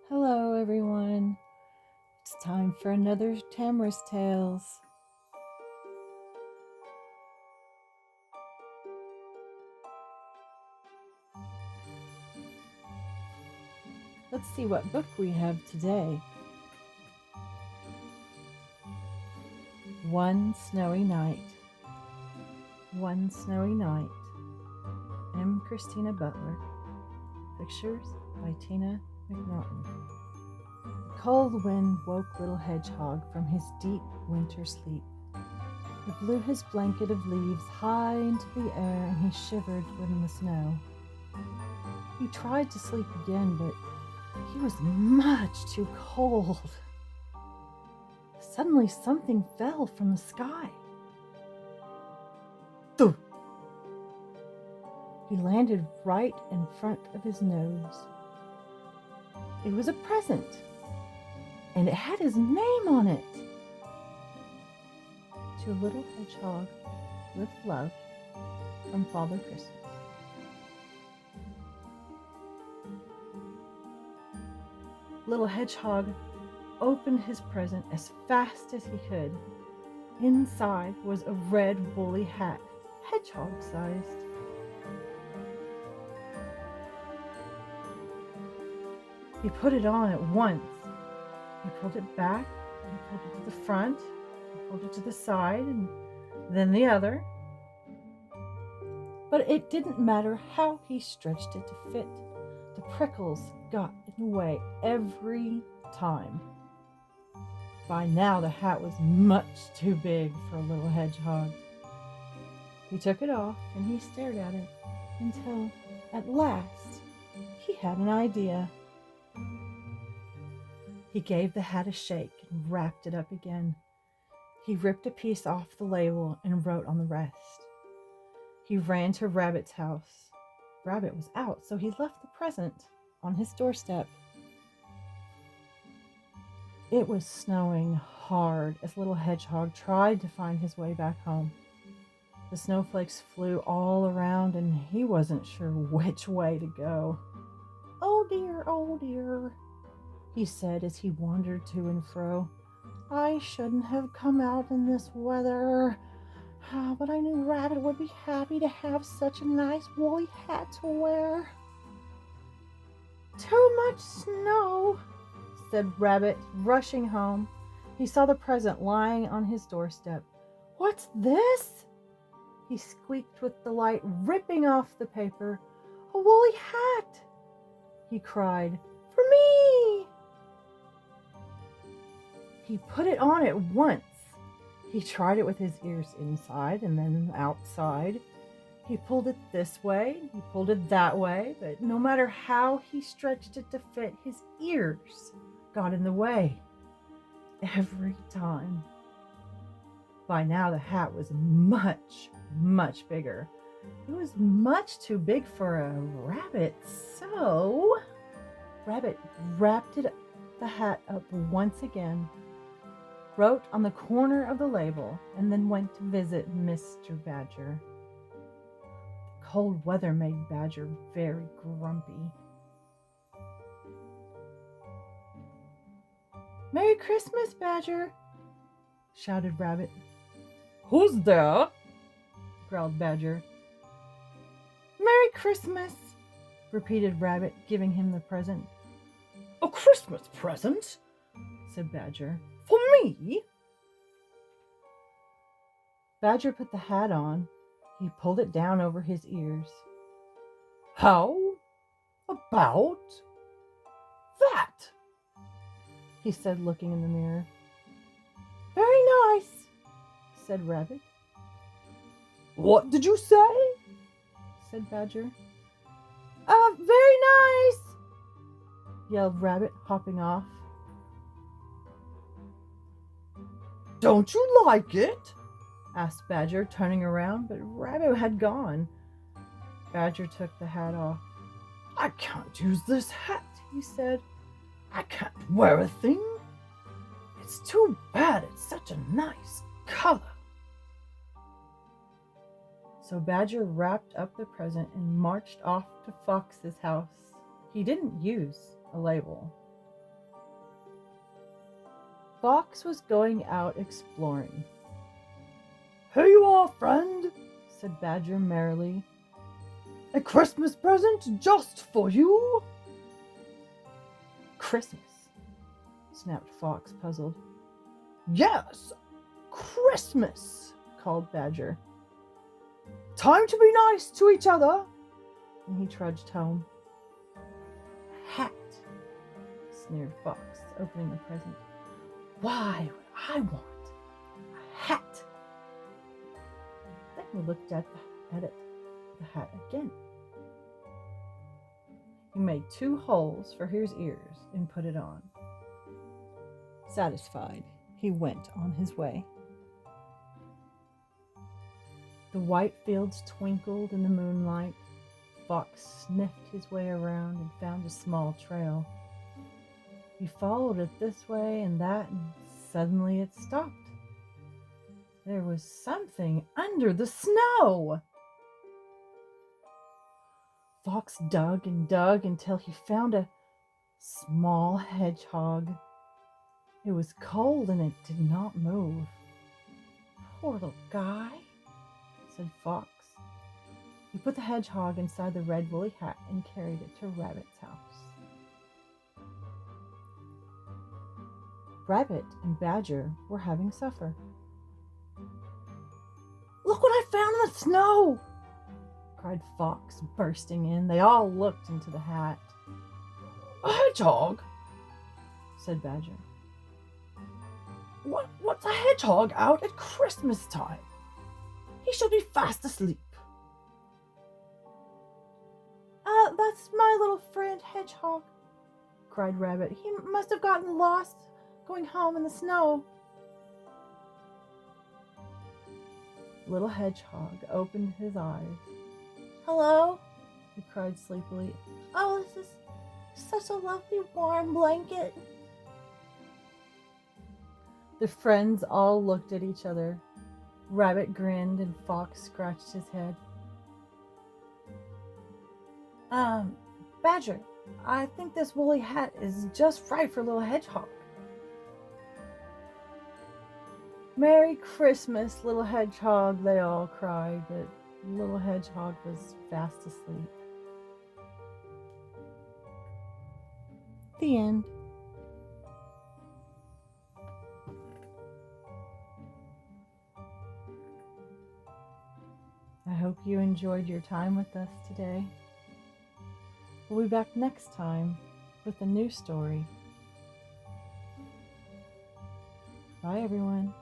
Hello, everyone. It's time for another Tammera's Tales. Let's see what book we have today. One Snowy Night. One Snowy Night. M. Christina Butler. Pictures by Tina McNaughton. The cold wind woke little Hedgehog from his deep winter sleep. It blew his blanket of leaves high into the air, and he shivered in the snow. He tried to sleep again, but he was much too cold. Suddenly something fell from the sky. Thump! He landed right in front of his nose. It was a present, and it had his name on it. To Little Hedgehog, with love, from Father Christmas. Little Hedgehog opened his present as fast as he could. Inside was a red woolly hat, hedgehog-sized. He put it on at once. He pulled it back, he pulled it to the front, he pulled it to the side, and then the other. But it didn't matter how he stretched it to fit. The prickles got in the way every time. By now the hat was much too big for a little hedgehog. He took it off and he stared at it until, at last, he had an idea. He gave the hat a shake and wrapped it up again. He ripped a piece off the label and wrote on the rest. He ran to Rabbit's house. Rabbit was out, so he left the present on his doorstep. It was snowing hard as Little Hedgehog tried to find his way back home. The snowflakes flew all around, and he wasn't sure which way to go. Oh dear, he said as he wandered to and fro. I shouldn't have come out in this weather. But I knew Rabbit would be happy to have such a nice woolly hat to wear. Too much snow, said Rabbit, rushing home. He saw the present lying on his doorstep. What's this? He squeaked with delight, ripping off the paper. A woolly hat, he cried. For me! He put it on at once. He tried it with his ears inside and then outside. He pulled it this way, he pulled it that way, but no matter how he stretched it to fit, his ears got in the way. Every time. By now the hat was much, much bigger. It was much too big for a rabbit, so Rabbit wrapped the hat up once again, wrote on the corner of the label, and then went to visit Mr. Badger. Cold weather made Badger very grumpy. Merry Christmas, Badger, shouted Rabbit. Who's there? Growled Badger. Merry Christmas, repeated Rabbit, giving him the present. A Christmas present? Said Badger. For me? Badger put the hat on. He pulled it down over his ears. How about that? He said, looking in the mirror. Very nice, said Rabbit. What did you say? Said Badger. Very nice, yelled Rabbit, hopping off. Don't you like it? Asked Badger, turning around, but Rabbit had gone. Badger took the hat off. I can't use this hat, he said. I can't wear a thing. It's too bad, it's such a nice color. So Badger wrapped up the present and marched off to Fox's house. He didn't use a label. Fox was going out exploring. "Here you are, friend," said Badger merrily. "A Christmas present just for you." "Christmas?" snapped Fox, puzzled. "Yes, Christmas," called Badger. "Time to be nice to each other." And he trudged home. "A hat," sneered Fox, opening the present. "Why would I want a hat?" Then he looked at the hat again. He made 2 holes for his ears and put it on. Satisfied, he went on his way. The white fields twinkled in the moonlight. Fox sniffed his way around and found a small trail. He followed it this way and that, and suddenly it stopped. There was something under the snow. Fox dug and dug until he found a small hedgehog. It was cold and it did not move. "Poor little guy," said Fox. He put the hedgehog inside the red woolly hat and carried it to Rabbit's house. Rabbit and Badger were having supper. "Look what I found in the snow!" cried Fox, bursting in. They all looked into the hat. "A hedgehog?" said Badger. What's a hedgehog out at Christmas time? He should be fast asleep." That's my little friend Hedgehog," cried Rabbit. "He must have gotten lost going home in the snow." Little Hedgehog opened his eyes. "Hello," he cried sleepily. "Oh, this is such a lovely warm blanket." The friends all looked at each other. Rabbit grinned and Fox scratched his head. Badger, I think this woolly hat is just right for little Hedgehog." "Merry Christmas, little Hedgehog," they all cried, but little Hedgehog was fast asleep. The end. I hope you enjoyed your time with us today. We'll be back next time with a new story. Bye, everyone.